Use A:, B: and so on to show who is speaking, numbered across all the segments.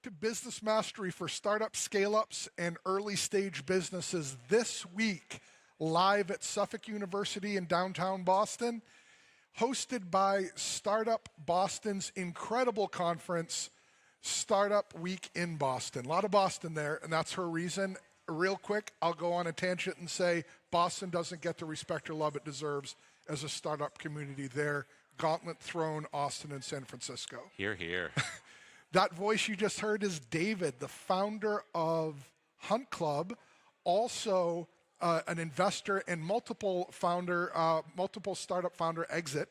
A: to Business Mastery for Startup Scale-Ups and Early Stage Businesses this week, live at Suffolk University in downtown Boston, hosted by Startup Boston's incredible conference, Startup Week in Boston. A lot of Boston there, and that's her reason. Real quick, I'll go on a tangent and say Boston doesn't get the respect or love it deserves as a startup community there. Gauntlet thrown, Austin and San Francisco.
B: Here, here.
A: That voice you just heard is David, the founder of Hunt Club, also an investor and multiple startup founder exit,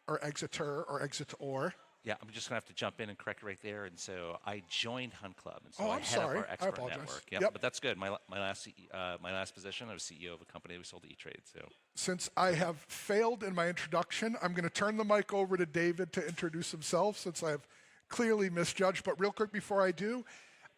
A: or exitor, or exitor.
B: Yeah, I'm just going to have to jump in and correct you right there. And so I joined Hunt Club, and so
A: Oh,
B: I
A: I'm
B: head up
A: sorry.
B: our
A: I
B: expert
A: apologize.
B: network.
A: Yep.
B: But that's good. My last position, I was CEO of a company we sold to E-Trade. So
A: Since I have failed in my introduction, I'm going to turn the mic over to David to introduce himself, since I have clearly misjudged. But real quick before I do,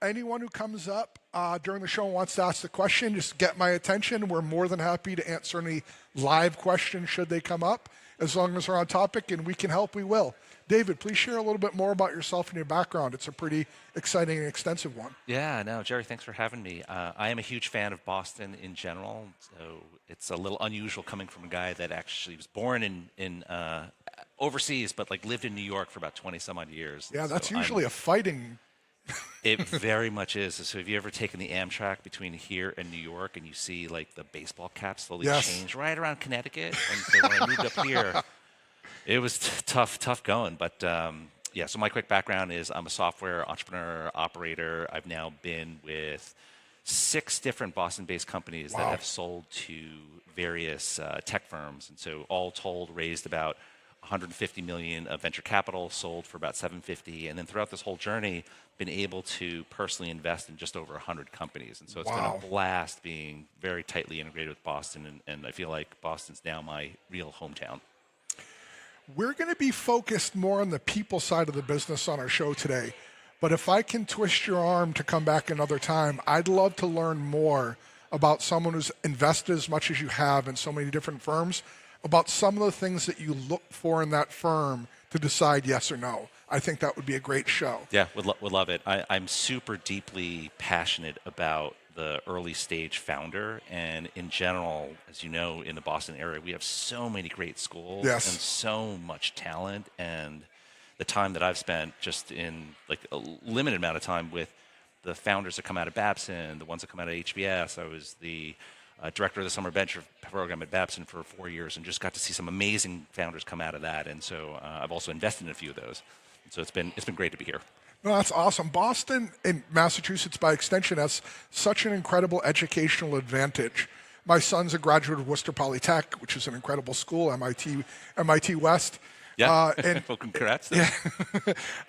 A: anyone who comes up during the show and wants to ask the question, just get my attention. We're more than happy to answer any live questions should they come up. As long as they're on topic and we can help, we will. David, please share a little bit more about yourself and your background. It's a pretty exciting and extensive one.
B: yeah, no, Jerry, thanks for having me. I am a huge fan of Boston in general. So it's a little unusual coming from a guy that actually was born in overseas, but like lived in New York for about 20 some odd years.
A: Yeah, that's
B: So
A: usually a fighting.
B: It very much is. So have you ever taken the Amtrak between here and New York and you see like the baseball caps slowly change right around Connecticut? And so when I moved up here, it was tough going. But yeah, so my quick background is I'm a software entrepreneur, operator. I've now been with 6 different Boston-based companies that have sold to various tech firms. And so all told, raised about 150 million of venture capital, sold for about 750, and then throughout this whole journey, been able to personally invest in just over 100 companies. And so it's been a blast being very tightly integrated with Boston, and I feel like Boston's now my real hometown.
A: We're going to be focused more on the people side of the business on our show today. But if I can twist your arm to come back another time, I'd love to learn more about someone who's invested as much as you have in so many different firms, about some of the things that you look for in that firm to decide yes or no. I think that would be a great show.
B: Yeah, would love it. I'm super deeply passionate about the early stage founder, and in general, as you know, in the Boston area, we have so many great schools and so much talent, and the time that I've spent just in like a limited amount of time with the founders that come out of Babson, the ones that come out of HBS. I was the director of the summer venture program at Babson for 4 years, and just got to see some amazing founders come out of that. And so I've also invested in a few of those. And so it's been great to be here.
A: No, that's awesome. Boston and Massachusetts, by extension, has such an incredible educational advantage. My son's a graduate of Worcester Polytech, which is an incredible school, MIT West.
B: Yeah, well, congrats.
A: Yeah.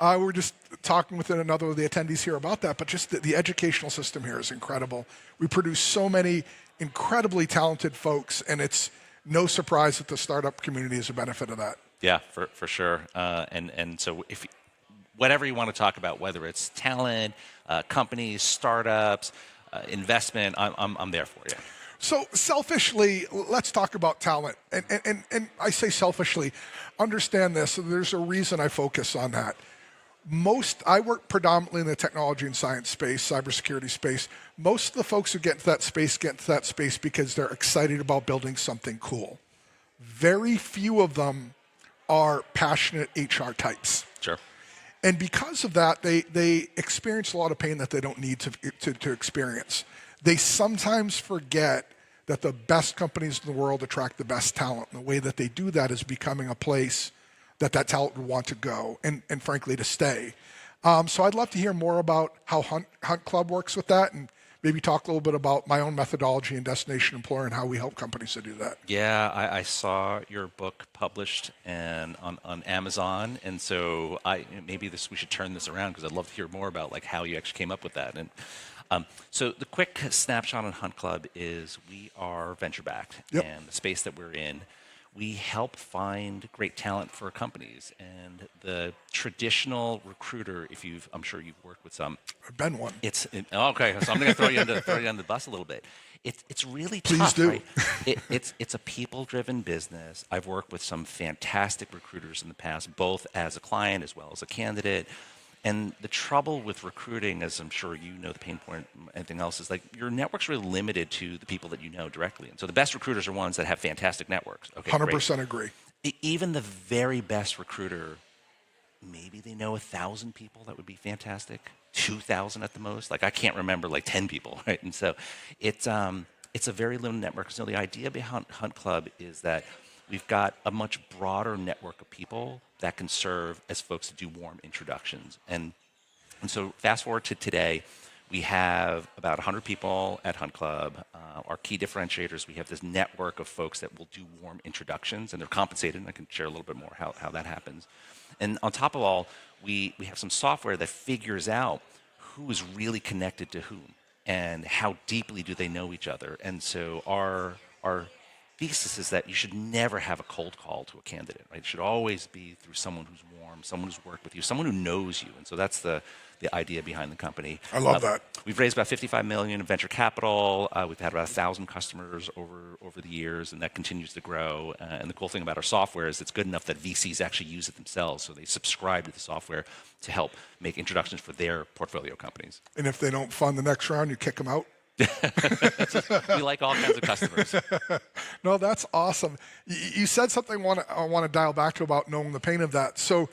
A: We were just talking with another of the attendees here about that, but just the educational system here is incredible. We produce so many incredibly talented folks, and it's no surprise that the startup community is a benefit of that.
B: Yeah, for sure. And so if whatever you want to talk about, whether it's talent, companies, startups, investment, I'm there for you.
A: So selfishly, let's talk about talent. And I say selfishly, understand this. There's a reason I focus on that. I work predominantly in the technology and science space, cybersecurity space. Most of the folks who get into that space because they're excited about building something cool. Very few of them are passionate HR types.
B: Sure.
A: And because of that, they experience a lot of pain that they don't need to experience. They sometimes forget that the best companies in the world attract the best talent. And the way that they do that is becoming a place that talent would want to go and frankly, to stay. So I'd love to hear more about how Hunt Club works with that, and maybe talk a little bit about my own methodology and Destination Employer and how we help companies to do that.
B: Yeah, I saw your book published and on Amazon, and so maybe we should turn this around, because I'd love to hear more about like how you actually came up with that. And so the quick snapshot on Hunt Club is we are venture-backed, and the space that we're in, we help find great talent for companies. And the traditional recruiter, I'm sure you've worked with some.
A: I've been one.
B: Okay, so I'm going to throw you under the bus a little bit. It's really tough.
A: Please do.
B: Right? It's a people-driven business. I've worked with some fantastic recruiters in the past, both as a client as well as a candidate. And the trouble with recruiting, as I'm sure you know the pain point, anything else, is like your network's really limited to the people that you know directly. And so the best recruiters are ones that have fantastic networks. Okay,
A: 100% agree.
B: Even the very best recruiter, maybe they know 1,000 people that would be fantastic, 2,000 at the most. Like I can't remember like 10 people, right? And so it's a very limited network. So the idea behind Hunt Club is that we've got a much broader network of people that can serve as folks to do warm introductions. And so fast forward to today, we have about 100 people at Hunt Club. Our key differentiators, we have this network of folks that will do warm introductions, and they're compensated, and I can share a little bit more how that happens. And on top of all, we have some software that figures out who is really connected to whom and how deeply do they know each other. And so our thesis is that you should never have a cold call to a candidate, right? It should always be through someone who's warm, someone who's worked with you, someone who knows you. And so that's the idea behind the company.
A: I love that.
B: We've raised about $55 million in venture capital. We've had about 1,000 customers over the years, and that continues to grow. And the cool thing about our software is it's good enough that VCs actually use it themselves. So they subscribe to the software to help make introductions for their portfolio companies.
A: And if they don't fund the next round, you kick them out?
B: We like all kinds of customers.
A: No, that's awesome. You said something I want to dial back to about knowing the pain of that. So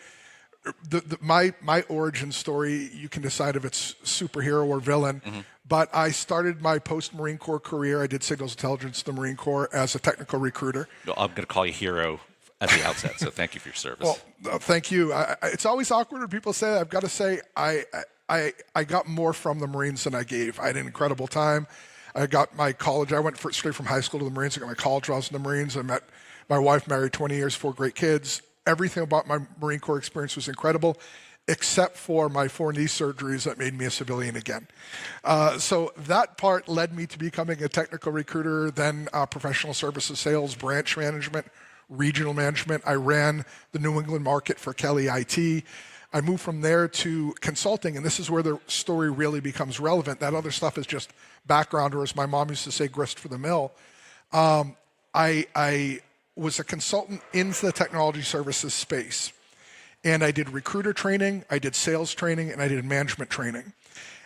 A: my origin story, you can decide if it's superhero or villain, but I started my post-Marine Corps career. I did signals intelligence in the Marine Corps as a technical recruiter.
B: No, I'm going to call you hero at the outset, so thank you for your service.
A: Well, thank you. It's always awkward when people say that. I've got to say I got more from the Marines than I gave. I had an incredible time. I got my college. I went straight from high school to the Marines. I got my college while I was in the Marines. I met my wife, married 20 years, 4 great kids. Everything about my Marine Corps experience was incredible, except for my 4 knee surgeries that made me a civilian again. So that part led me to becoming a technical recruiter, then professional services sales, branch management, regional management. I ran the New England market for Kelly IT. I moved from there to consulting, and this is where the story really becomes relevant. That other stuff is just background, or as my mom used to say, grist for the mill. I was a consultant into the technology services space, and I did recruiter training, I did sales training, and I did management training.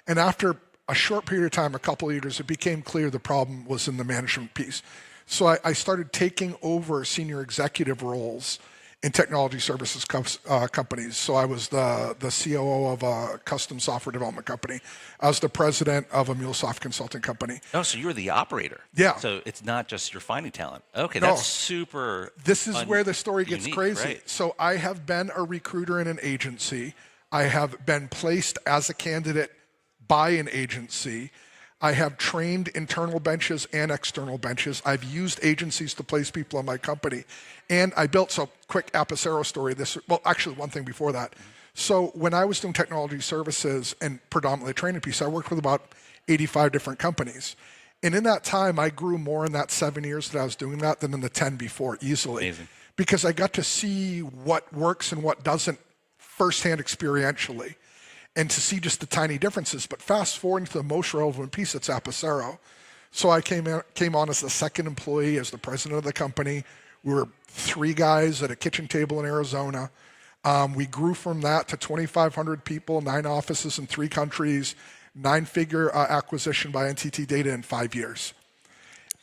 A: And after a short period of time, a couple of years, it became clear the problem was in the management piece. So I started taking over senior executive roles in technology services companies. So I was the COO of a custom software development company. I was the president of a MuleSoft consulting company.
B: Oh, so you were the operator.
A: Yeah.
B: So it's not just you're finding talent. Okay,
A: No.
B: that's super.
A: This is where the story gets
B: unique,
A: crazy.
B: right?
A: So I have been a recruiter in an agency. I have been placed as a candidate by an agency. I have trained internal benches and external benches. I've used agencies to place people in my company. And I built, so quick Apicero story. Actually, one thing before that. So when I was doing technology services and predominantly a training piece, I worked with about 85 different companies. And in that time, I grew more in that 7 years that I was doing that than in the 10 before, easily.
B: Amazing.
A: Because I got to see what works and what doesn't firsthand experientially, and to see just the tiny differences. But fast forward to the most relevant piece, it's Apicero. So I came on as the second employee, as the president of the company. We were 3 guys at a kitchen table in Arizona. We grew from that to 2,500 people, 9 offices in 3 countries, 9-figure acquisition by NTT Data in 5 years.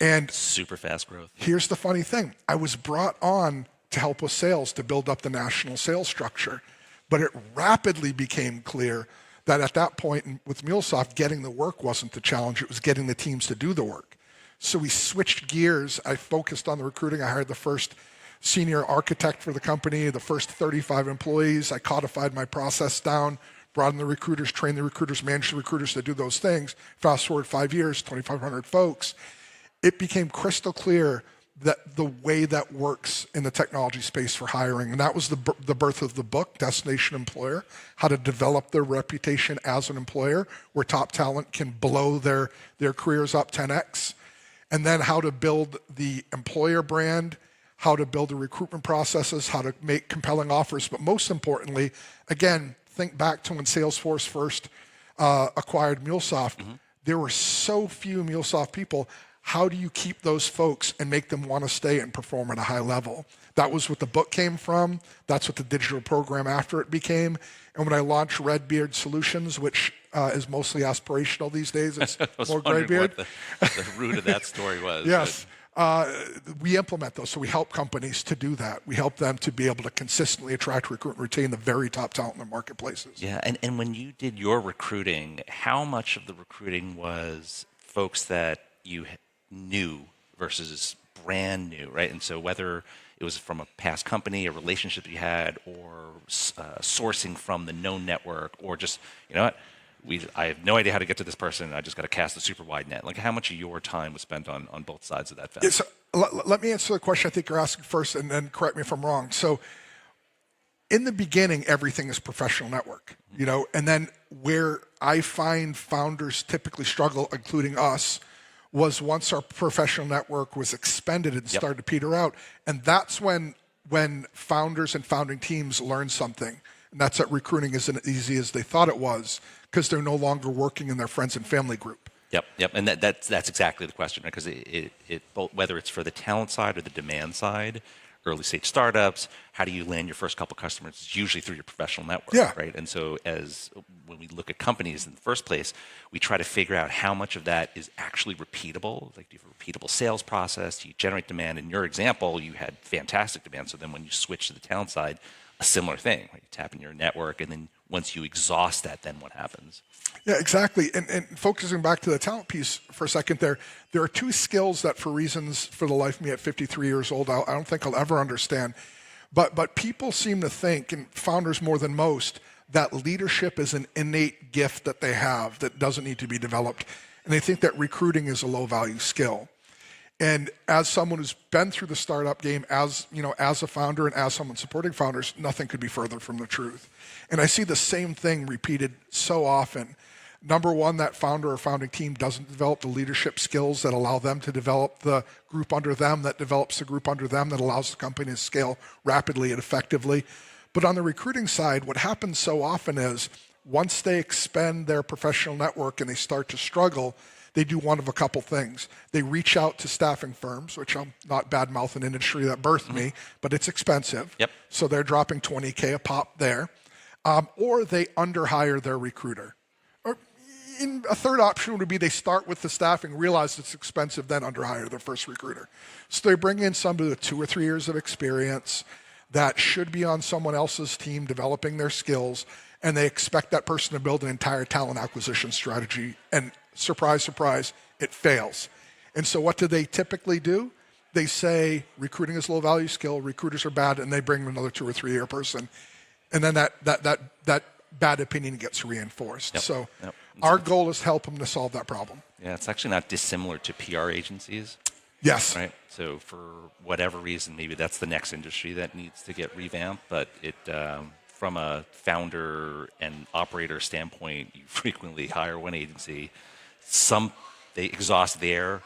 A: And
B: super fast growth.
A: Here's the funny thing. I was brought on to help with sales, to build up the national sales structure. But it rapidly became clear that at that point with MuleSoft, getting the work wasn't the challenge. It was getting the teams to do the work. So we switched gears. I focused on the recruiting. I hired the first senior architect for the company, the first 35 employees. I codified my process down, brought in the recruiters, trained the recruiters, managed the recruiters to do those things. Fast forward 5 years, 2,500 folks. It became crystal clear that the way that works in the technology space for hiring, and that was the birth of the book, Destination Employer, how to develop their reputation as an employer where top talent can blow their careers up 10x, and then how to build the employer brand, how to build the recruitment processes, how to make compelling offers. But most importantly, again, think back to when Salesforce first acquired MuleSoft. There were so few MuleSoft people. How do you keep those folks and make them want to stay and perform at a high level? That was what the book came from. That's what the digital program after it became. And when I launched Redbeard Solutions, which is mostly aspirational these days, it's more graybeard.
B: What the root of that story was.
A: Yes. We implement those. So we help companies to do that. We help them to be able to consistently attract, recruit, and retain the very top talent in the marketplaces.
B: Yeah, and when you did your recruiting, how much of the recruiting was folks that you knew versus brand new, right? And so whether it was from a past company, a relationship that you had, or sourcing from the known network, or just, you know what, I have no idea how to get to this person. I just got to cast a super wide net. Like, how much of your time was spent on both sides of that fence?
A: Yeah, so let me answer the question I think you're asking first, and then correct me if I'm wrong. So in the beginning, everything is professional network, you know, and then where I find founders typically struggle, including us, was once our professional network was expended and started to peter out. And that's when founders and founding teams learn something. And that's that recruiting isn't as easy as they thought it was, because they're no longer working in their friends and family group.
B: Yep. And that's exactly the question, right? Because it both, whether it's for the talent side or the demand side, early stage startups, how do you land your first couple customers? It's usually through your professional network, right? And so when we look at companies in the first place, we try to figure out how much of that is actually repeatable. Like, do you have a repeatable sales process? Do you generate demand? In your example, you had fantastic demand. So then when you switch to the talent side, a similar thing, right? You tap in your network, and then once you exhaust that, then what happens?
A: Yeah, exactly. And focusing back to the talent piece for a second there are two skills that for reasons for the life of me at 53 years old, I don't think I'll ever understand. But people seem to think, and founders more than most, that leadership is an innate gift that they have that doesn't need to be developed. And they think that recruiting is a low-value skill. And as someone who's been through the startup game, as a founder and as someone supporting founders, nothing could be further from the truth. And I see the same thing repeated so often. Number one, that founder or founding team doesn't develop the leadership skills that allow them to develop the group under them, that develops the group under them, that allows the company to scale rapidly and effectively. But on the recruiting side, what happens so often is once they expend their professional network and they start to struggle, they do one of a couple things. They reach out to staffing firms, which I'm not bad-mouthing an industry that birthed me, but it's expensive.
B: Yep.
A: So they're dropping $20K a pop there. Or they underhire their recruiter. Or a third option would be they start with the staffing, realize it's expensive, then underhire their first recruiter. So they bring in somebody with 2 or 3 years of experience that should be on someone else's team developing their skills, and they expect that person to build an entire talent acquisition strategy. And surprise, surprise, it fails. And so what do they typically do? They say recruiting is a low-value skill, recruiters are bad, and they bring another 2 or 3 year person. And then that bad opinion gets reinforced. So our goal is to help them to solve that problem.
B: Yeah, it's actually not dissimilar to PR agencies.
A: Yes.
B: Right. So for whatever reason, maybe that's the next industry that needs to get revamped. But it, from a founder and operator standpoint, you frequently hire one agency. They exhaust their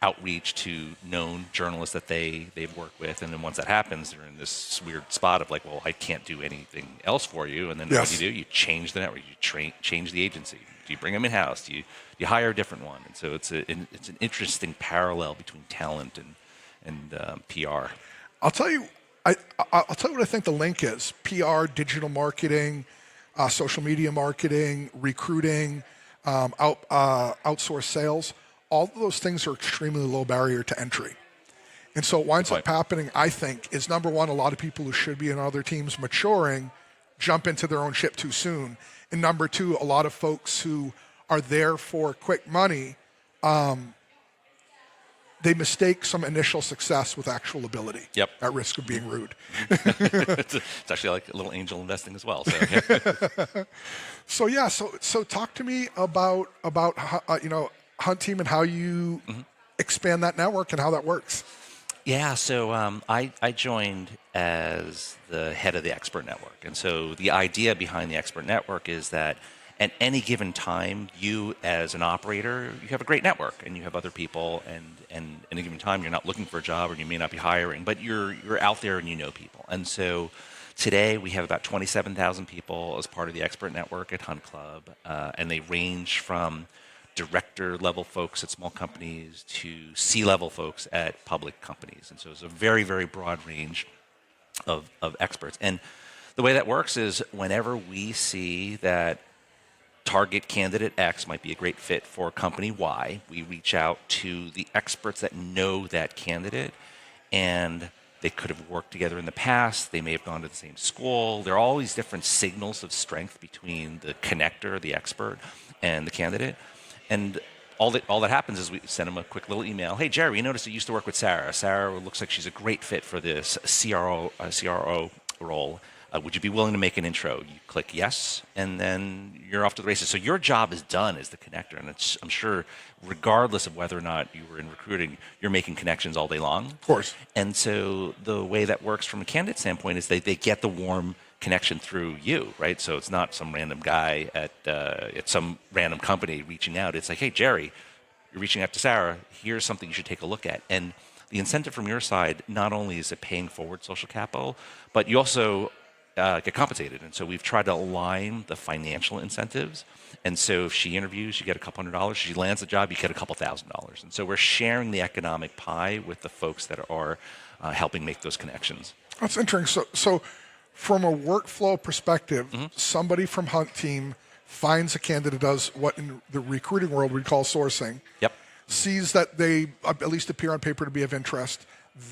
B: outreach to known journalists that they've worked with, and then once that happens, they're in this weird spot of like, well, I can't do anything else for you. And then what do? You change the network, you change the agency. Do you bring them in house? Do you hire a different one? And so it's an interesting parallel between talent and PR.
A: I'll tell you what I think the link is: PR, digital marketing, social media marketing, recruiting, outsource sales. All of those things are extremely low barrier to entry. And so what winds up happening, I think, is number one, a lot of people who should be in other teams maturing jump into their own ship too soon. And number two, a lot of folks who are there for quick money, they mistake some initial success with actual ability at risk of being rude.
B: It's actually like a little angel investing as well.
A: So talk to me about Hunt Team and how you expand that network and how that works.
B: Yeah, so I joined as the head of the expert network. And so the idea behind the expert network is that at any given time, you as an operator, you have a great network and you have other people, and at any given time, you're not looking for a job or you may not be hiring, but you're out there and you know people. And so today we have about 27,000 people as part of the expert network at Hunt Club, and they range from director level folks at small companies to C-level folks at public companies. And so it's a very, very broad range of experts. And the way that works is whenever we see that target candidate X might be a great fit for company Y, we reach out to the experts that know that candidate, and they could have worked together in the past. They may have gone to the same school. There are all these different signals of strength between the connector, the expert, and the candidate. And all that happens is we send them a quick little email. Hey, Jerry, we noticed you used to work with Sarah. Sarah looks like she's a great fit for this CRO role. Would you be willing to make an intro? You click yes, and then you're off to the races. So your job is done as the connector, and I'm sure regardless of whether or not you were in recruiting, you're making connections all day long.
A: Of course.
B: And so the way that works from a candidate standpoint is they get the warm connection through you, right? So it's not some random guy at some random company reaching out. It's like, hey, Jerry, you're reaching out to Sarah. Here's something you should take a look at. And the incentive from your side, not only is it paying forward social capital, but you also get compensated. And so we've tried to align the financial incentives. And so if she interviews, you get a couple $100. If she lands the job, you get a couple $1,000. And so we're sharing the economic pie with the folks that are helping make those connections.
A: That's interesting. So from a workflow perspective, somebody from Hunt Team finds a candidate, does what in the recruiting world we call sourcing.
B: Yep.
A: Sees that they at least appear on paper to be of interest.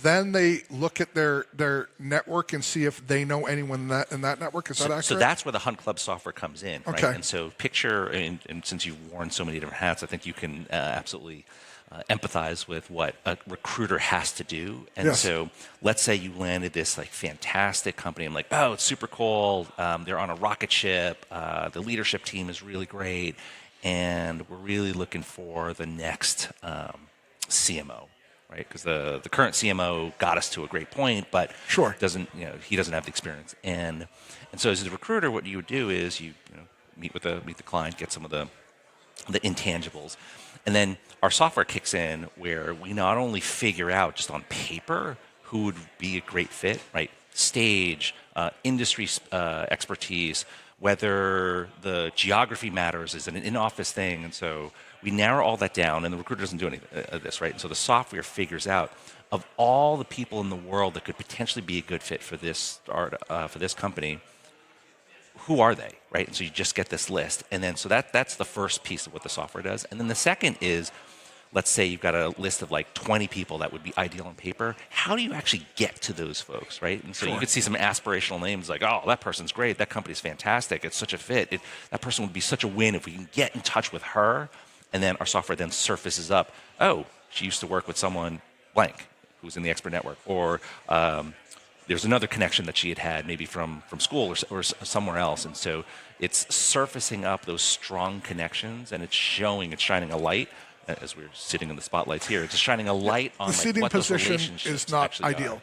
A: Then they look at their network and see if they know anyone in that network. Is that accurate?
B: So that's where the Hunt Club software comes in. Right?
A: Okay.
B: And so picture, and since you've worn so many different hats, I think you can absolutely empathize with what a recruiter has to do. And
A: yes.
B: So let's say you landed this like fantastic company. I'm like, oh, it's super cool. They're on a rocket ship. The leadership team is really great. And we're really looking for the next CMO. Right, because the current CMO got us to a great point, but
A: sure.
B: He doesn't have the experience, and so as a recruiter, what you would do is you meet the client, get some of the intangibles, and then our software kicks in where we not only figure out just on paper who would be a great fit, right? Stage, industry expertise, whether the geography matters, is it an in-office thing, and so we narrow all that down, and the recruiter doesn't do any of this, right? And so the software figures out of all the people in the world that could potentially be a good fit for this company, who are they, right? And so you just get this list, and then so that's the first piece of what the software does. And then the second is, let's say you've got a list of like 20 people that would be ideal on paper. How do you actually get to those folks, right? And so you could see some aspirational names like, oh, that person's great, that company's fantastic, it's such a fit, that person would be such a win if we can get in touch with her. And then our software then surfaces up, oh, she used to work with someone blank who's in the expert network. Or there's another connection that she had maybe from school or somewhere else. And so it's surfacing up those strong connections, and it's shining a light, as we're sitting in the spotlights here, it's just shining a light on
A: the seating
B: what those
A: position
B: relationships
A: is not
B: actually
A: ideal.
B: are.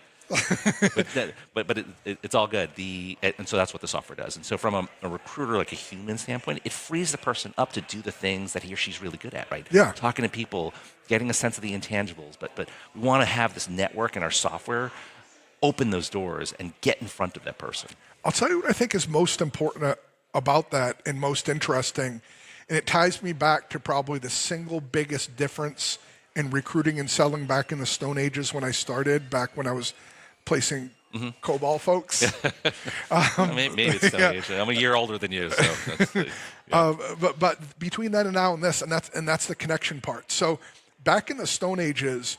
B: but it's all good. And so that's what the software does. And so from a recruiter, like a human standpoint, it frees the person up to do the things that he or she's really good at, right?
A: Yeah.
B: Talking to people, getting a sense of the intangibles. But we want to have this network in our software open those doors and get in front of that person.
A: I'll tell you what I think is most important about that and most interesting, and it ties me back to probably the single biggest difference in recruiting and selling back in the Stone Ages when I started, back when I was placing COBOL folks.
B: Maybe it's Stone Age. I'm a year older than you, so that's
A: but between then and now and this, and that's the connection part. So back in the Stone Ages,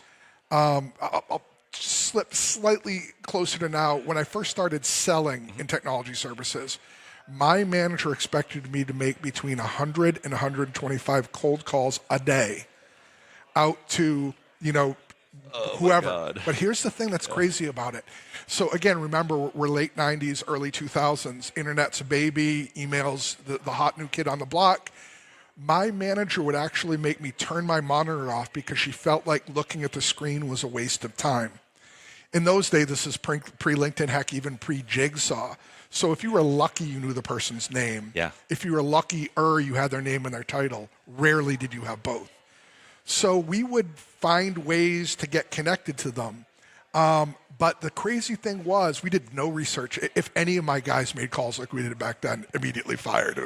A: I'll slip slightly closer to now. When I first started selling in technology services, my manager expected me to make between 100 and 125 cold calls a day out to, whoever. But here's the thing that's crazy about it. So again, remember, we're late 90s, early 2000s. Internet's a baby, emails, the hot new kid on the block. My manager would actually make me turn my monitor off because she felt like looking at the screen was a waste of time. In those days, this is pre-LinkedIn, heck, even pre-Jigsaw. So if you were lucky, you knew the person's name.
B: Yeah.
A: If you were lucky, you had their name and their title. Rarely did you have both. So we would find ways to get connected to them. But the crazy thing was, we did no research. If any of my guys made calls like we did back then, immediately fired.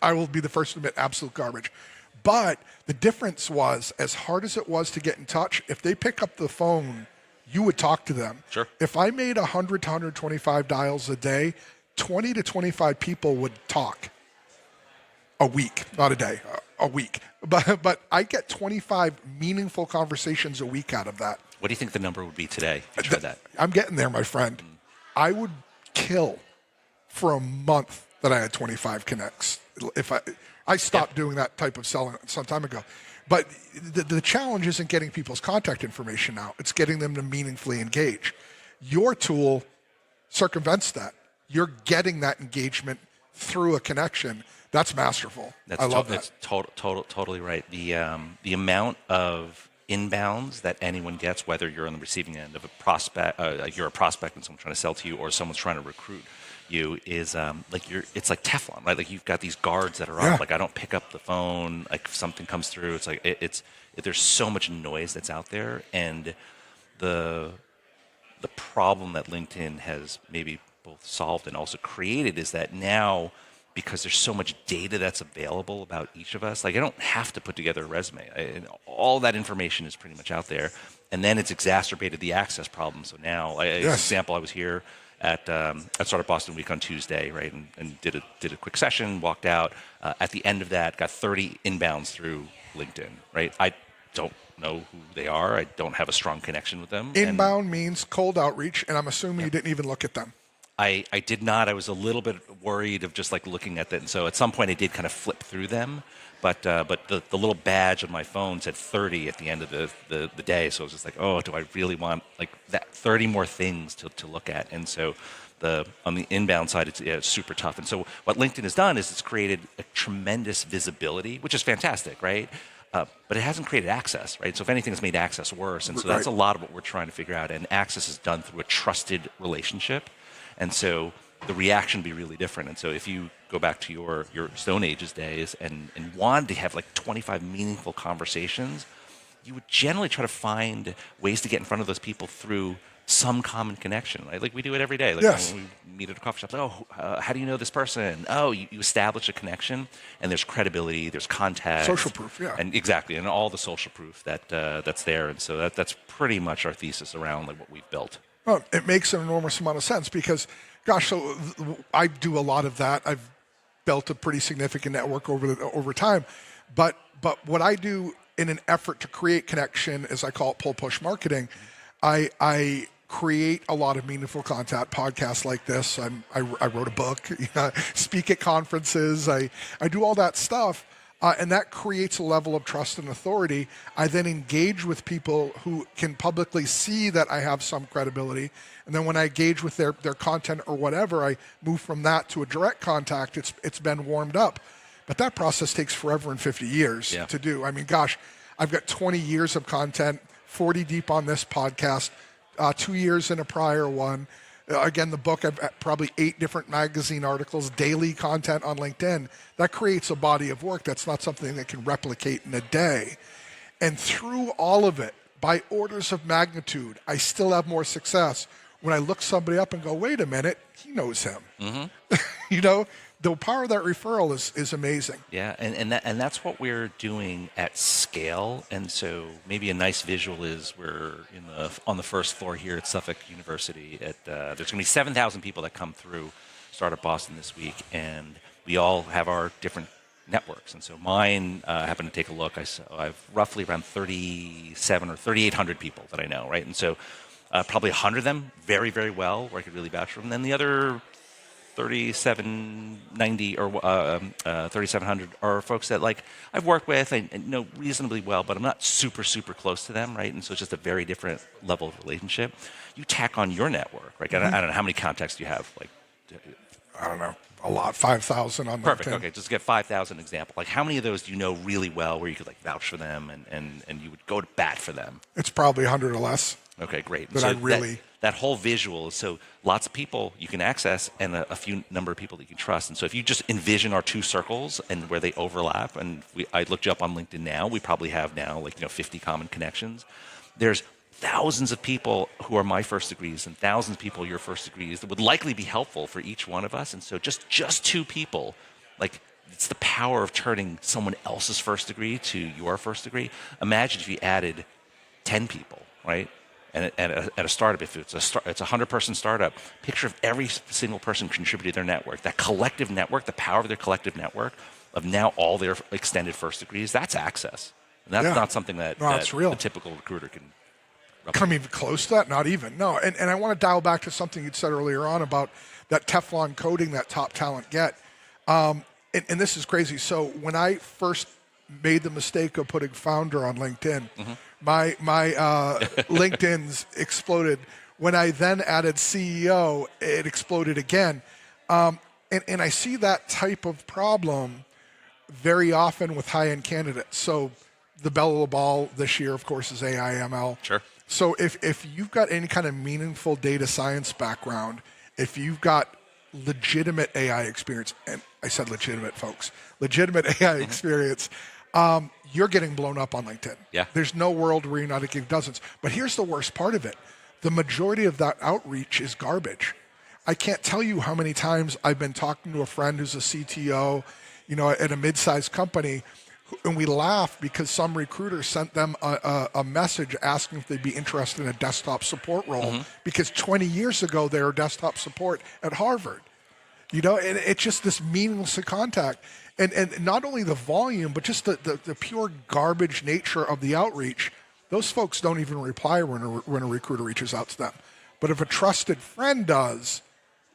A: I will be the first to admit, absolute garbage. But the difference was, as hard as it was to get in touch, if they pick up the phone, you would talk to them.
B: Sure.
A: If I made 100 to 125 dials a day, 20 to 25 people would talk a week, not a day, a week. But I get 25 meaningful conversations a week out of that.
B: What do you think the number would be today if you tried that?
A: I'm getting there, my friend. I would kill for a month that I had 25 connects. If I stopped doing that type of selling some time ago. But the challenge isn't getting people's contact information out. It's getting them to meaningfully engage. Your tool circumvents that. You're getting that engagement through a connection. That's masterful. I love that.
B: That's totally right. The amount of inbounds that anyone gets, whether you're on the receiving end of a prospect, you're a prospect and someone's trying to sell to you, or someone's trying to recruit you, is it's like Teflon, right? Like you've got these guards that are up. Like I don't pick up the phone. Like if something comes through, it's like there's so much noise that's out there, and the problem that LinkedIn has maybe both solved and also created is that now, because there's so much data that's available about each of us, like I don't have to put together a resume. All that information is pretty much out there, and then it's exacerbated the access problem. So now, as an example, I was here at Startup Boston Week on Tuesday, right, and did a quick session, walked out. At the end of that, got 30 inbounds through LinkedIn, right? I don't know who they are. I don't have a strong connection with them.
A: Inbound means cold outreach, and I'm assuming you didn't even look at them.
B: I did not. I was a little bit worried of just like looking at that, and so at some point I did kind of flip through them. But the little badge on my phone said 30 at the end of the day, so I was just like, oh, do I really want like that 30 more things to look at? And so on the inbound side, it's super tough. And so what LinkedIn has done is it's created a tremendous visibility, which is fantastic, right? But it hasn't created access, right? So if anything, it's made access worse. And so that's a lot of what we're trying to figure out. And access is done through a trusted relationship. And so the reaction would be really different. And so if you go back to your Stone Ages days and wanted to have like 25 meaningful conversations, you would generally try to find ways to get in front of those people through some common connection, right? Like we do it every day. Like when we meet at a coffee shop, how do you know this person? Oh, you establish a connection, and there's credibility, there's contact.
A: Social proof, yeah.
B: And exactly, and all the social proof that's there. And so that's pretty much our thesis around like what we've built.
A: Well, it makes an enormous amount of sense because, gosh, so I do a lot of that. I've built a pretty significant network over time, but what I do in an effort to create connection, as I call it, pull-push marketing, I create a lot of meaningful content, podcasts like this. I wrote a book, speak at conferences. I do all that stuff. And that creates a level of trust and authority. I then engage with people who can publicly see that I have some credibility. And then when I engage with their content or whatever, I move from that to a direct contact. It's been warmed up. But that process takes forever and 50 years to do. I mean, gosh, I've got 20 years of content, 40 deep on this podcast, 2 years in a prior one. Again, the book, I've probably 8 different magazine articles, daily content on LinkedIn. That creates a body of work that's not something that can replicate in a day. And through all of it, by orders of magnitude, I still have more success when I look somebody up and go, wait a minute, he knows him. Mm-hmm. The power of that referral is amazing.
B: Yeah, and that's what we're doing at scale. And so maybe a nice visual is we're on the first floor here at Suffolk University. There's going to be 7,000 people that come through Startup Boston this week, and we all have our different networks. And so mine, I happened to take a look. I have roughly around 3,700 or 3,800 people that I know, right? And so probably 100 of them very, very well, where I could really vouch for them. And then the other 3,790 or 3,700 are folks that like I've worked with and know reasonably well, but I'm not super, super close to them, right? And so it's just a very different level of relationship. You tack on your network, right? Mm-hmm. I don't know, how many contacts do you have? Like,
A: I don't know, a lot, 5,000 on
B: Perfect,
A: LinkedIn.
B: Okay, just get 5,000 example. Like how many of those do you know really well where you could like vouch for them and you would go to bat for them?
A: It's probably 100 or less.
B: Okay, great.
A: But so
B: that whole visual is so lots of people you can access and a few number of people that you can trust. And so if you just envision our two circles and where they overlap, and I looked you up on LinkedIn now, we probably have now 50 common connections. There's thousands of people who are my first degrees and thousands of people your first degrees that would likely be helpful for each one of us. And so just two people, like it's the power of turning someone else's first degree to your first degree. Imagine if you added 10 people, right? And at a startup, if it's it's a 100-person startup, picture if every single person contributed their network. That collective network, the power of their collective network of now all their extended first degrees, that's access. And that's not something that,
A: it's real.
B: a typical recruiter can
A: come even close to that? Not even. No. And I want to dial back to something you'd said earlier on about that Teflon coating that top talent get. And this is crazy. So when I first made the mistake of putting founder on LinkedIn, my LinkedIn's exploded. When I then added CEO, it exploded again. And I see that type of problem very often with high-end candidates. So the belle of the ball this year, of course, is AI ML.
B: Sure.
A: So if you've got any kind of meaningful data science background, if you've got legitimate AI experience, and I said legitimate, folks, legitimate AI experience, you're getting blown up on LinkedIn.
B: Yeah.
A: There's no world where you're not getting dozens. But here's the worst part of it. The majority of that outreach is garbage. I can't tell you how many times I've been talking to a friend who's a CTO, at a mid-sized company, and we laugh because some recruiter sent them a message asking if they'd be interested in a desktop support role because 20 years ago they were desktop support at Harvard. And it's just this meaningless contact. And not only the volume, but just the pure garbage nature of the outreach. Those folks don't even reply when a recruiter reaches out to them. But if a trusted friend does,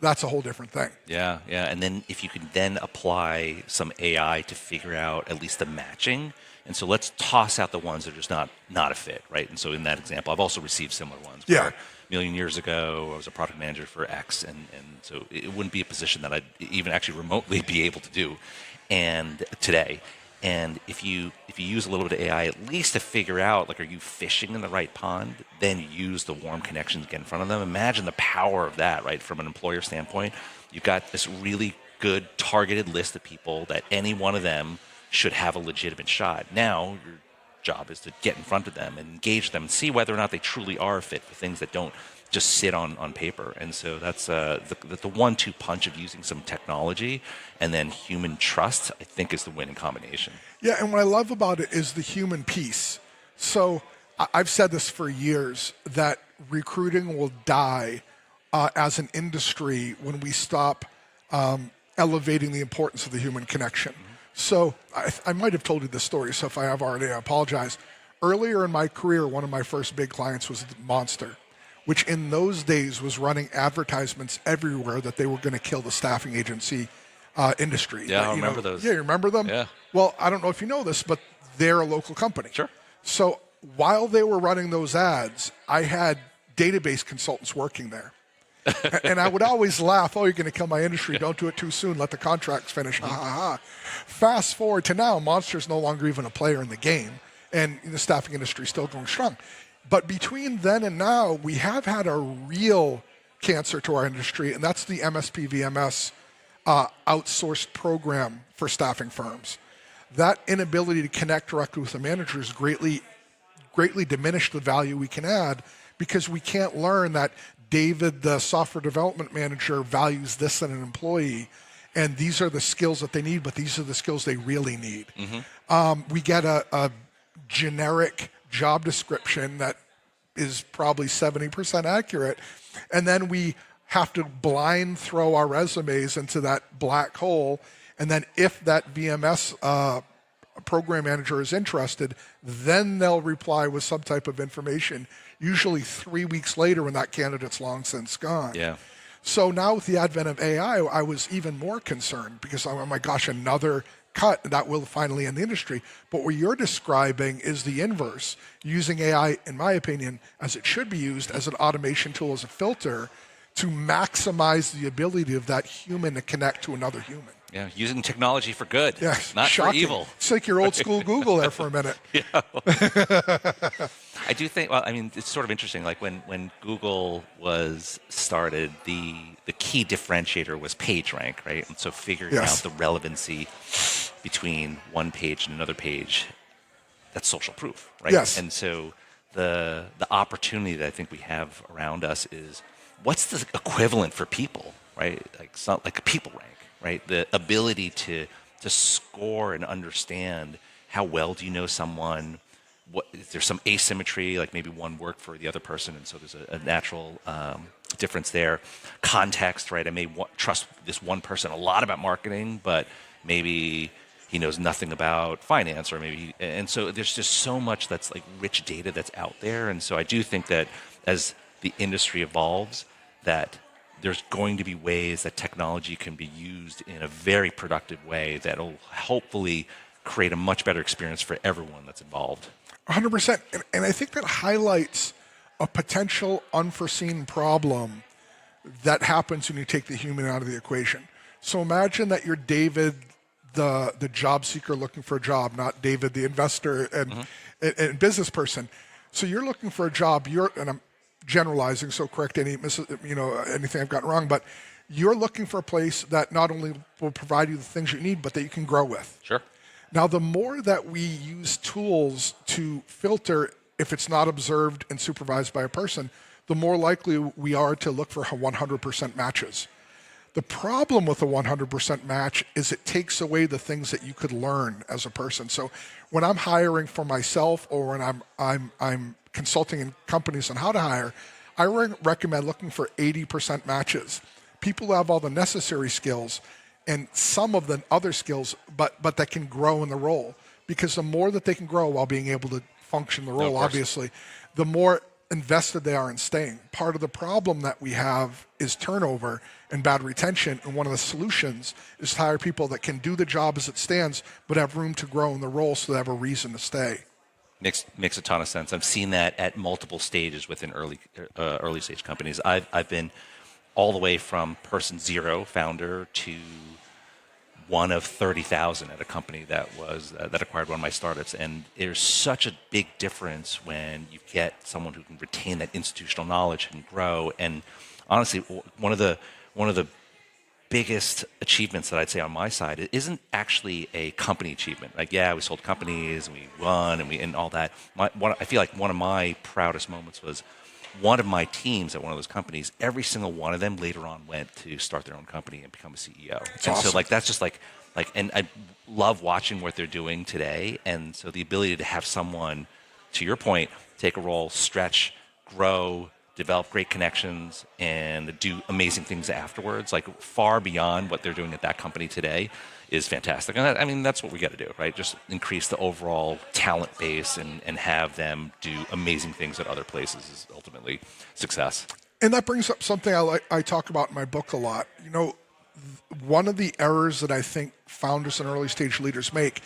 A: that's a whole different thing.
B: Yeah. And then if you can then apply some AI to figure out at least the matching. And so let's toss out the ones that are just not a fit, right? And so in that example, I've also received similar ones.
A: Yeah.
B: A million years ago, I was a product manager for X, and so it wouldn't be a position that I'd even actually remotely be able to do today. And if you use a little bit of AI, at least to figure out, like, are you fishing in the right pond? Then use the warm connections to get in front of them. Imagine the power of that, right? From an employer standpoint, you've got this really good targeted list of people that any one of them should have a legitimate shot. Now, your job is to get in front of them and engage them and see whether or not they truly are a fit for things that don't just sit on paper. And so that's the 1-2 punch of using some technology and then human trust, I think, is the winning combination.
A: Yeah, and what I love about it is the human piece. So I've said this for years, that recruiting will die as an industry when we stop elevating the importance of the human connection. So I might have told you this story, so if I have already, I apologize. Earlier in my career, one of my first big clients was Monster, which in those days was running advertisements everywhere that they were going to kill the staffing agency industry.
B: Yeah, I remember those.
A: Yeah, you remember them?
B: Yeah.
A: Well, I don't know if you know this, but they're a local company.
B: Sure.
A: So while they were running those ads, I had database consultants working there. And I would always laugh, oh, you're going to kill my industry. Don't do it too soon. Let the contracts finish. Ha, ha, ha. Fast forward to now, Monster's no longer even a player in the game, and the staffing industry is still going strong. But between then and now, we have had a real cancer to our industry, and that's the MSP VMS outsourced program for staffing firms. That inability to connect directly with the managers greatly diminished the value we can add because we can't learn that David, the software development manager, values this in an employee, and these are the skills that they need, but these are the skills they really need. We get a generic job description that is probably 70% accurate, and then we have to blind throw our resumes into that black hole, and then if that VMS program manager is interested, then they'll reply with some type of information, usually 3 weeks later when that candidate's long since gone.
B: Yeah.
A: So now with the advent of AI, I was even more concerned because, oh my gosh, another cut that will finally end the industry. But what you're describing is the inverse, using AI, in my opinion, as it should be used as an automation tool, as a filter, to maximize the ability of that human to connect to another human.
B: Yeah, using technology for good, not
A: shocking.
B: for evil.
A: It's like your old school Google there for a minute.
B: Yeah. I do think, well, I mean, it's sort of interesting. Like when Google was started, the key differentiator was PageRank, right? And so figuring out the relevancy between one page and another page, that's social proof, right?
A: Yes.
B: And so the opportunity that I think we have around us is, what's the equivalent for people, right? Like a people rank, right? The ability to to score and understand how well do you know someone. What, is there some asymmetry, like maybe one worked for the other person, and so there's a natural difference there. Context, right? I may trust this one person a lot about marketing, but maybe he knows nothing about finance, or maybe, and so there's just so much that's like rich data that's out there, and so I do think that as the industry evolves, that there's going to be ways that technology can be used in a very productive way that'll hopefully create a much better experience for everyone that's involved.
A: 100%. And I think that highlights a potential unforeseen problem that happens when you take the human out of the equation. So imagine that you're David, the job seeker looking for a job, not David, the investor and business person. So you're looking for a job. And I'm generalizing, so correct anything I've gotten wrong, but you're looking for a place that not only will provide you the things you need, but that you can grow with.
B: Sure.
A: Now, the more that we use tools to filter if it's not observed and supervised by a person, the more likely we are to look for 100% matches. The problem with a 100% match is it takes away the things that you could learn as a person. So when I'm hiring for myself, or when I'm consulting in companies on how to hire, I recommend looking for 80% matches. People who have all the necessary skills and some of the other skills, but that can grow in the role. Because the more that they can grow while being able to function the role, obviously, the more invested they are in staying. Part of the problem that we have is turnover and bad retention, and one of the solutions is to hire people that can do the job as it stands, but have room to grow in the role so they have a reason to stay.
B: Makes a ton of sense. I've seen that at multiple stages within early stage companies. I've been all the way from person zero, founder, to one of 30,000 at a company that acquired one of my startups. And there's such a big difference when you get someone who can retain that institutional knowledge and grow. And honestly, one of the biggest achievements that I'd say on my side, it isn't actually a company achievement. Like, yeah, we sold companies and we won and all that. I feel like one of my proudest moments was one of my teams at one of those companies. Every single one of them later on went to start their own company and become a CEO.
A: That's
B: and
A: awesome.
B: So that's just and I love watching what they're doing today. And so the ability to have someone, to your point, take a role, stretch, grow, develop great connections, and do amazing things afterwards, like far beyond what they're doing at that company today, is fantastic. And that's what we got to do, right? Just increase the overall talent base and have them do amazing things at other places is ultimately success.
A: And that brings up something I talk about in my book a lot. You know, one of the errors that I think founders and early stage leaders make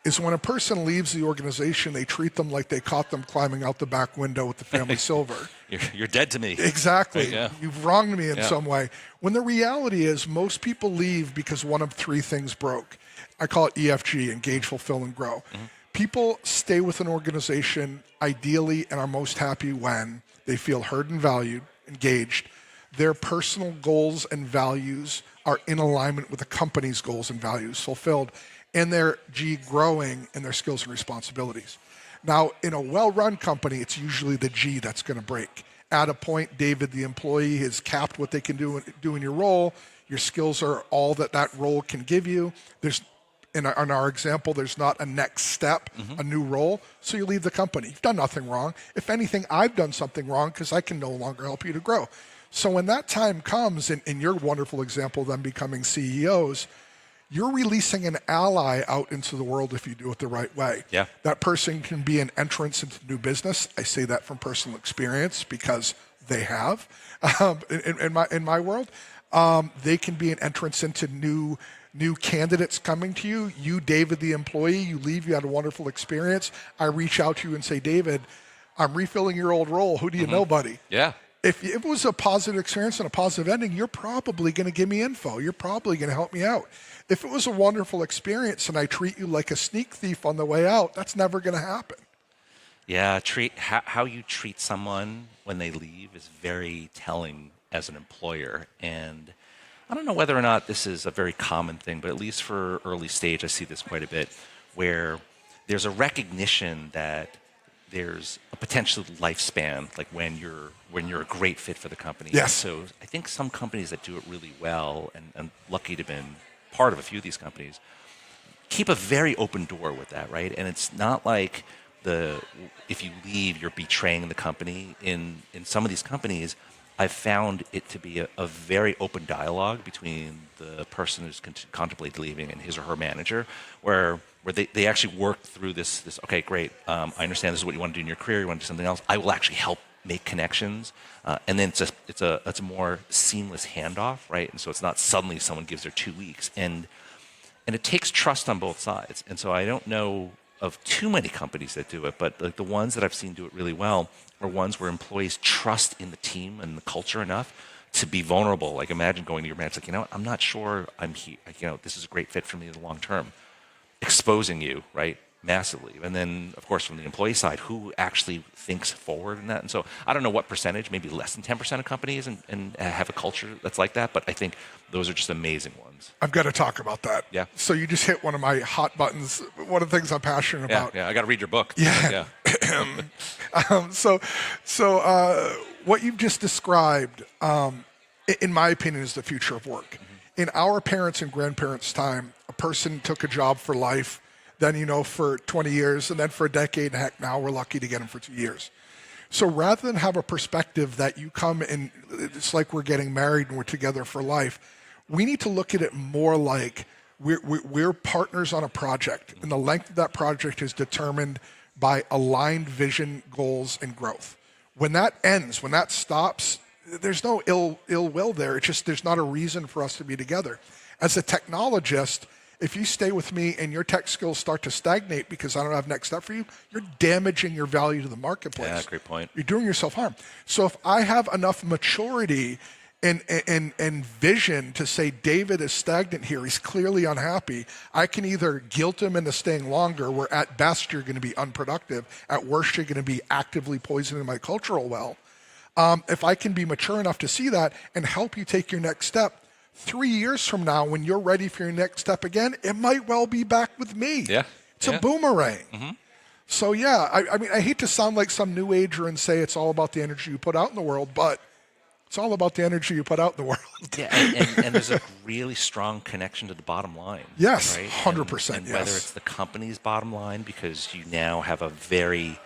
A: is when a person leaves the organization, they treat them like they caught them climbing out the back window with the family silver.
B: You're dead to me.
A: Exactly.
B: Right, yeah.
A: You've wronged me in some way. When the reality is most people leave because one of three things broke. I call it EFG, engage, fulfill, and grow. Mm-hmm. People stay with an organization ideally and are most happy when they feel heard and valued, engaged. Their personal goals and values are in alignment with the company's goals and values, fulfilled, and they're growing in their skills and responsibilities. Now, in a well-run company, it's usually the G that's going to break. At a point, David, the employee, has capped what they can do in your role. Your skills are all that role can give you. There's, in our example, there's not a next step, a new role, so you leave the company. You've done nothing wrong. If anything, I've done something wrong because I can no longer help you to grow. So when that time comes, in your wonderful example of them becoming CEOs, you're releasing an ally out into the world if you do it the right way.
B: Yeah.
A: That person can be an entrance into new business. I say that from personal experience because they have. In my world, they can be an entrance into new candidates coming to you. You, David, the employee, you leave. You had a wonderful experience. I reach out to you and say, David, I'm refilling your old role. Who do you know, buddy?
B: Yeah.
A: If it was a positive experience and a positive ending, you're probably going to give me info. You're probably going to help me out. If it was a wonderful experience and I treat you like a sneak thief on the way out, that's never going to happen.
B: Yeah, how you treat someone when they leave is very telling as an employer. And I don't know whether or not this is a very common thing, but at least for early stage, I see this quite a bit, where there's a recognition that there's a potential lifespan, like when you're a great fit for the company.
A: Yes.
B: So I think some companies that do it really well, and I'm lucky to have been part of a few of these companies, keep a very open door with that, right? And it's not like if you leave, you're betraying the company. In some of these companies, I've found it to be a very open dialogue between the person who's contemplating leaving and his or her manager, where they actually work through this. Okay, great. I understand this is what you want to do in your career. You want to do something else. I will actually help make connections, and then it's a more seamless handoff, right? And so it's not suddenly someone gives their 2 weeks, and it takes trust on both sides. And so I don't know of too many companies that do it, but like the ones that I've seen do it really well are ones where employees trust in the team and the culture enough to be vulnerable. Like imagine going to your manager, like, you know what, I'm not sure I'm here. You know, this is a great fit for me in the long term. Exposing you, right, massively. And then, of course, from the employee side, who actually thinks forward in that? And so I don't know what percentage, maybe less than 10% of companies and have a culture that's like that, but I think those are just amazing ones.
A: I've got to talk about that.
B: Yeah.
A: So you just hit one of my hot buttons, one of the things I'm passionate about.
B: Yeah, I got to read your book.
A: Yeah. So what you've just described, in my opinion, is the future of work. Mm-hmm. In our parents' and grandparents' time, a person took a job for life, then, for 20 years, and then for a decade, and heck, now we're lucky to get them for 2 years. So rather than have a perspective that you come and it's like we're getting married and we're together for life, we need to look at it more like we're partners on a project, and the length of that project is determined by aligned vision, goals, and growth. When that ends, when that stops, there's no ill will there. It's just there's not a reason for us to be together. As a technologist, if you stay with me and your tech skills start to stagnate because I don't have next step for you, you're damaging your value to the marketplace.
B: Yeah, great point.
A: You're doing yourself harm. So if I have enough maturity and vision to say David is stagnant here, he's clearly unhappy, I can either guilt him into staying longer, where at best you're going to be unproductive, at worst you're going to be actively poisoning my cultural well. If I can be mature enough to see that and help you take your next step, 3 years from now, when you're ready for your next step again, it might well be back with me.
B: Yeah.
A: It's a boomerang.
B: Mm-hmm.
A: So yeah, I mean, I hate to sound like some new ager and say it's all about the energy you put out in the world, but it's all about the energy you put out in the world.
B: Yeah, and there's a really strong connection to the bottom line.
A: Yes,
B: right?
A: 100%.
B: And whether it's the company's bottom line, because you now have a very,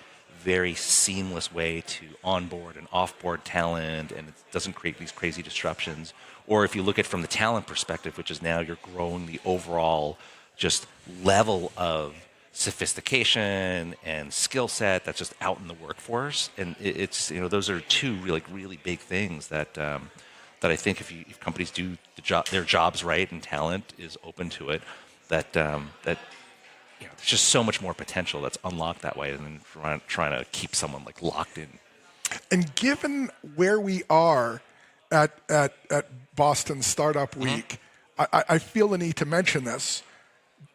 B: very seamless way to onboard and offboard talent, and it doesn't create these crazy disruptions. Or if you look at it from the talent perspective, which is now you're growing the overall just level of sophistication and skill set that's just out in the workforce, and it's those are two really big things that I think if companies do their jobs right and talent is open to it, that there's just so much more potential that's unlocked that way than trying to keep someone like locked in. And
A: given where we are at Boston Startup Week, I feel the need to mention this.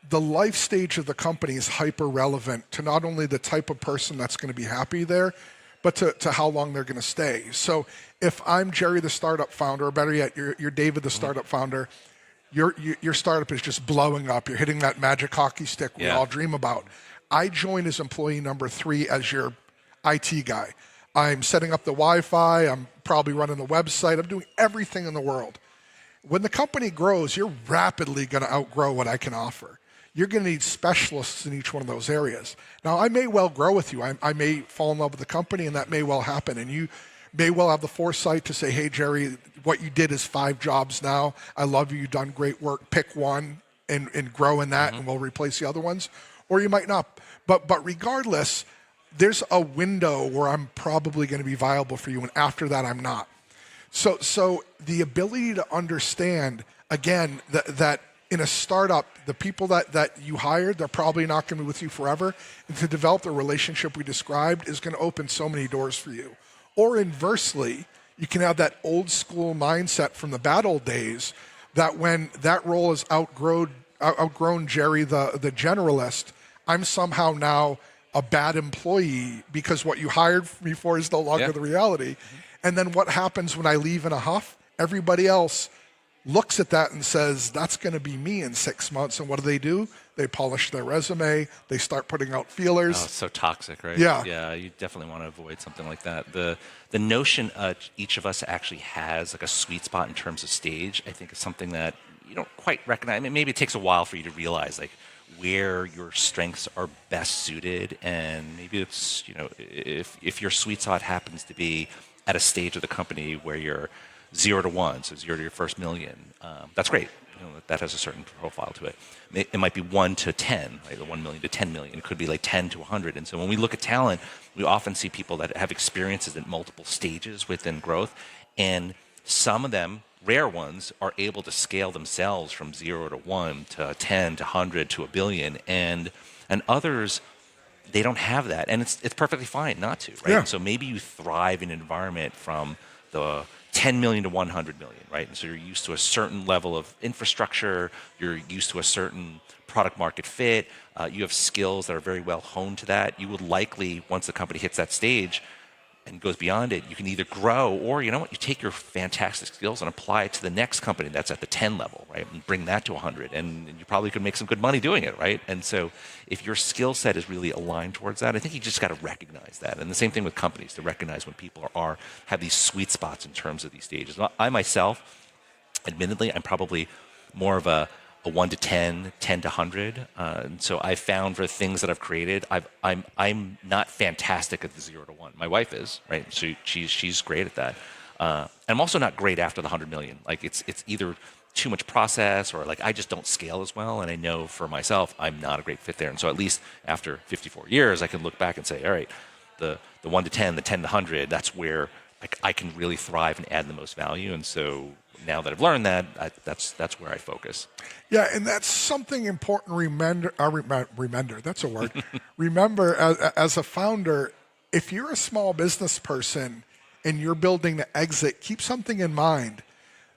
A: The life stage of the company is hyper relevant to not only the type of person that's going to be happy there, but to how long they're going to stay. So if I'm Jerry, the startup founder, or better yet, you're David, the startup founder, your startup is just blowing up. You're hitting that magic hockey stick we all dream about. I join as employee number 3 as your IT guy. I'm setting up the Wi-Fi. I'm probably running the website. I'm doing everything in the world. When the company grows, you're rapidly going to outgrow what I can offer. You're going to need specialists in each one of those areas. Now, I may well grow with you. I may fall in love with the company, and that may well happen. And you may well have the foresight to say, hey, Jerry, what you did is 5 jobs now. I love you. You've done great work. Pick one and grow in that, and we'll replace the other ones. Or you might not. But regardless, there's a window where I'm probably going to be viable for you, and after that, I'm not. So the ability to understand, again, that in a startup, the people that you hired, they're probably not going to be with you forever. And to develop the relationship we described is going to open so many doors for you. Or inversely, you can have that old school mindset from the bad old days that when that role is outgrown Jerry, the generalist, I'm somehow now a bad employee because what you hired me for is no longer the reality. And then what happens when I leave in a huff? Everybody else looks at that and says, that's going to be me in 6 months. And what do? They polish their resume. They start putting out feelers.
B: Oh, it's so toxic, right?
A: Yeah.
B: Yeah, you definitely want to avoid something like that. The notion each of us actually has like a sweet spot in terms of stage, I think is something that you don't quite recognize. I mean, maybe it takes a while for you to realize like where your strengths are best suited, and maybe it's, if your sweet spot happens to be at a stage of the company where you're 0 to 1, so 0 to your first million, that's great. That has a certain profile to it. It might be 1 to 10, right? The 1 million to 10 million. It could be like 10 to 100. And so when we look at talent, we often see people that have experiences at multiple stages within growth, and some of them, rare ones, are able to scale themselves from 0 to 1 to 10 to 100 to a billion, and others, they don't have that, and it's perfectly fine not to, right?
A: Yeah.
B: So maybe you thrive in an environment from the 10 million to 100 million, right? And so you're used to a certain level of infrastructure, you're used to a certain product market fit, you have skills that are very well honed to that. You would likely, once the company hits that stage and goes beyond it, you can either grow, or you take your fantastic skills and apply it to the next company that's at the 10 level, right? And bring that to 100, and you probably could make some good money doing it, right? And so if your skill set is really aligned towards that, I think you just got to recognize that. And the same thing with companies, to recognize when people have these sweet spots in terms of these stages. I myself, admittedly, I'm probably more of a 1 to 10, 10 to 100. And so I found for things that I've created, I'm not fantastic at the 0 to 1. My wife is, right? So she's great at that. And I'm also not great after the 100 million. Like it's either too much process, or like I just don't scale as well. And I know for myself, I'm not a great fit there. And so at least after 54 years, I can look back and say, all right, the 1 to 10, the 10 to 100, that's where I can really thrive and add the most value. And so now that I've learned that, that's where I focus.
A: Yeah, and that's something important. Remember, that's a word. Remember, as a founder, if you're a small business person and you're building to exit, keep something in mind.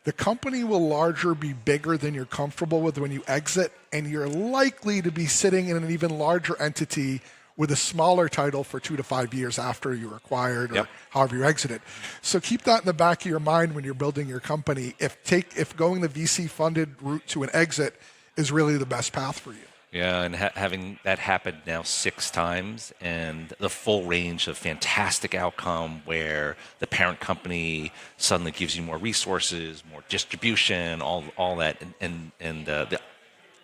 A: The company will larger be bigger than you're comfortable with when you exit, and you're likely to be sitting in an even larger entity with a smaller title for 2 to 5 years after you're acquired, or however you exited. So keep that in the back of your mind when you're building your company. If going the VC funded route to an exit is really the best path for you.
B: Yeah, and having that happen now 6 times, and the full range of fantastic outcome where the parent company suddenly gives you more resources, more distribution, all that, and the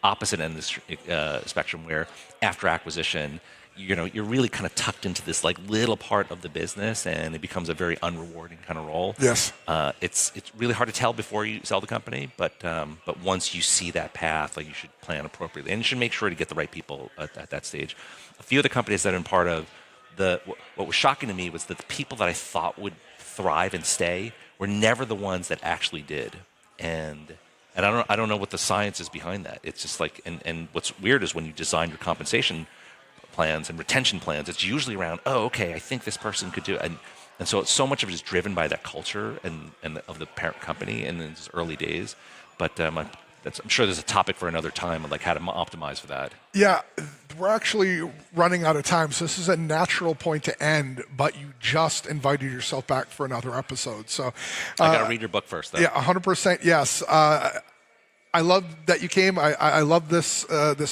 B: opposite end of the spectrum where after acquisition, you're really kind of tucked into this like little part of the business, and it becomes a very unrewarding kind of role.
A: Yes.
B: It's really hard to tell before you sell the company, but once you see that path, like, you should plan appropriately, and you should make sure to get the right people at that stage. A few of the companies that I'm part of, what was shocking to me was that the people that I thought would thrive and stay were never the ones that actually did, and I don't know what the science is behind that. It's just like, and what's weird is when you design your compensation plans and retention plans, it's usually around, okay, I think this person could do it. And so much of it is driven by that culture and of the parent company in its early days. But I'm sure there's a topic for another time on like how to optimize for that.
A: Yeah, we're actually running out of time, so this is a natural point to end, but you just invited yourself back for another episode. So
B: I got to read your book first, though.
A: Yeah, 100%, yes. I love that you came. I love this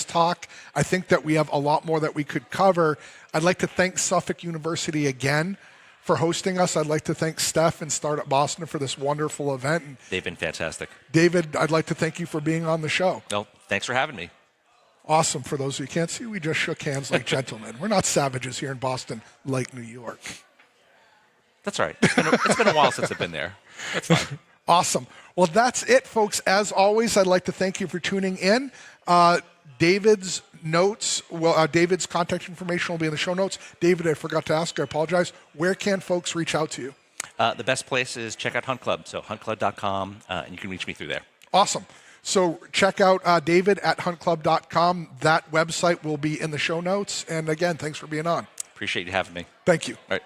A: talk. I think that we have a lot more that we could cover. I'd like to thank Suffolk University again for hosting us. I'd like to thank Steph and Startup Boston for this wonderful event. And
B: they've been fantastic.
A: David, I'd like to thank you for being on the show.
B: No, thanks for having me.
A: Awesome. For those who can't see, we just shook hands like gentlemen. We're not savages here in Boston like New York.
B: That's all right. It's been a while since I've been there. That's fine.
A: Awesome. Well, that's it, folks. As always, I'd like to thank you for tuning in. David's notes, David's contact information will be in the show notes. David, I forgot to ask, I apologize. Where can folks reach out to you?
B: The best place is check out Hunt Club, so huntclub.com, and you can reach me through there.
A: Awesome. So check out David at huntclub.com. That website will be in the show notes. And again, thanks for being on.
B: Appreciate you having me.
A: Thank you.
B: All right.